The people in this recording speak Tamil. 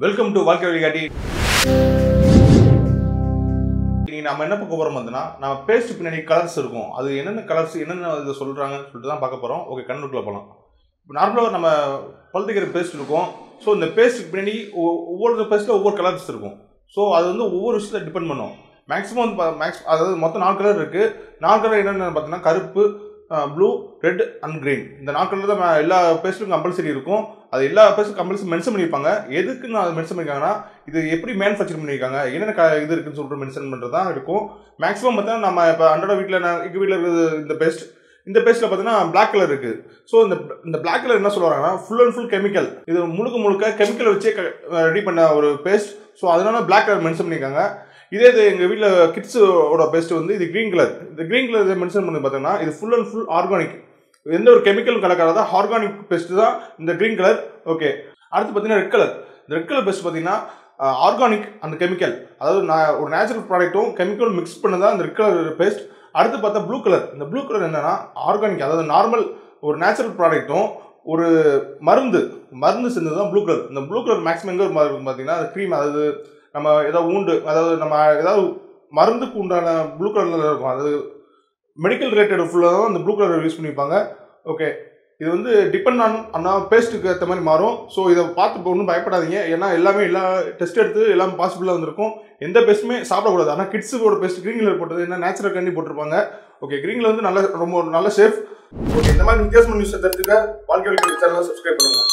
வெல்கம் டு வாழ்க்கை வழிகாட்டி. நம்ம என்ன பார்க்க போறோம் வந்து நம்ம பேஸ்ட் பின்னாடி கலர்ஸ் இருக்கும். அது என்னென்ன கலர்ஸ் என்னென்ன இதை சொல்றாங்கன்னு சொல்லிட்டு தான் பார்க்க போறோம். ஓகே, கண்ணுக்குள்ள போகலாம். இப்போ நார்மலாக நம்ம பழுத்துக்கிற பேஸ்ட் இருக்கும். ஸோ இந்த பேஸ்ட்டுக்கு பின்னாடி ஒவ்வொரு பேஸ்ட்டில் ஒவ்வொரு கலர்ஸ் இருக்கும். ஸோ அது வந்து ஒவ்வொரு விஷயத்தை டிபெண்ட் பண்ணும். மேக்ஸிமம் வந்து அதாவது மொத்தம் 4 கலர் இருக்குது. 4 கலர் என்னென்னு பார்த்தீங்கன்னா கருப்பு, ப்ளூ, ரெட் அண்ட் கிரீன். இந்த 4 கலர் தான் எல்லா பேஸ்ட்டுக்கும் கம்பல்சரி இருக்கும். அது எல்லா பேஸ்ட்டும் கம்பல்சரி மென்ஷன் பண்ணியிருப்பாங்க. எதுக்குன்னு அதை மென்ஷன் பண்ணியிருக்காங்கன்னா இது எப்படி மேனுஃபேக்சர் பண்ணியிருக்காங்க, என்னென்ன இது இருக்குன்னு சொல்லிட்டு மென்ஷன் பண்ணுறது தான் இருக்கும். மேக்ஸிமம் பார்த்தீங்கன்னா நம்ம இப்போ அன்றோட வீட்டில் எங்கள் வீட்டில் இருக்கிறது இந்த பேஸ்ட்டில் பார்த்தீங்கன்னா பிளாக் கலர் இருக்குது. ஸோ இந்த பிளாக் கலர் என்ன சொல்லுவாங்கன்னா ஃபுல் அண்ட் ஃபுல் கெமிக்கல். இது முழுக்க கெமிக்கலை வச்சே ரெடி பண்ண ஒரு பேஸ்ட். ஸோ அதனால பிளாக் கலர் மென்ஷன் பண்ணியிருக்காங்க. இதே இது எங்கள் வீட்டில் கிட்ஸோட பேஸ்ட் வந்து இது க்ரீன் கலர். இந்த க்ரீன் கலர் இதை மென்ஷன் பண்ணி பார்த்தீங்கன்னா இது ஃபுல் அண்ட் ஃபுல் ஆர்கானிக். எந்த ஒரு கெமிக்கலும் கலக்காத ஆர்கானிக் பேஸ்ட் தான் இந்த க்ரீன் கலர். ஓகே, அடுத்து பார்த்தீங்கன்னா ரெட் கலர். இந்த ரெட் கலர் பேஸ்ட் பார்த்தீங்கன்னா ஆர்கானிக் அந்த கெமிக்கல், அதாவது ஒரு நேச்சுரல் ப்ராடக்ட்டும் கெமிக்கலும் மிக்ஸ் பண்ணதான் இந்த ரெட் கலர் பேஸ்ட். அடுத்து பார்த்தா ப்ளூ கலர். இந்த ப்ளூ கலர் என்னன்னா ஆர்கானிக், அதாவது நார்மல் ஒரு நேச்சுரல் ப்ராடக்ட்டும் ஒரு மருந்து சேர்ந்தது தான் ப்ளூ கலர். இந்த ப்ளூ கலர் மேக்ஸிமம் எங்கே இருக்கும் பார்த்தீங்கன்னா அது க்ரீம், அதாவது நம்ம ஏதாவது அதாவது நம்ம ஏதாவது மருந்துக்கு உண்டான ப்ளூ கலரில் இருக்கும். அது மெடிக்கல் ரிலேட்டட் ஃபுல்லாக தான் இந்த ப்ளூ கலர் யூஸ் பண்ணியிருப்பாங்க. ஓகே, இது வந்து டிபெண்ட் ஆன் பேஸ்ட்டுக்கு ஏற்ற மாதிரி மாறும். ஸோ இதை பார்த்து இப்போ ஒன்றும் பயப்படாதீங்க. ஏன்னா எல்லா டெஸ்ட் எடுத்து எல்லாமே பாசிபிளாக வந்திருக்கும். எந்த பேஸ்ட்டுமே சாப்பிடக்கூடாது. ஆனால் கிட்ஸுக்கோட பேஸ்ட் க்ரீன் கலர் போட்டது என்ன நேச்சுரல் கண்டி போட்டிருப்பாங்க. ஓகே, க்ரீன் கலர் வந்து ரொம்ப நல்ல சேஃப். ஓகே, இந்த மாதிரி வித்தியாசமான நியூஸ் தெரிஞ்சுக்க வாழ்க்கை சேனலை சப்ஸ்கிரைப் பண்ணுங்கள்.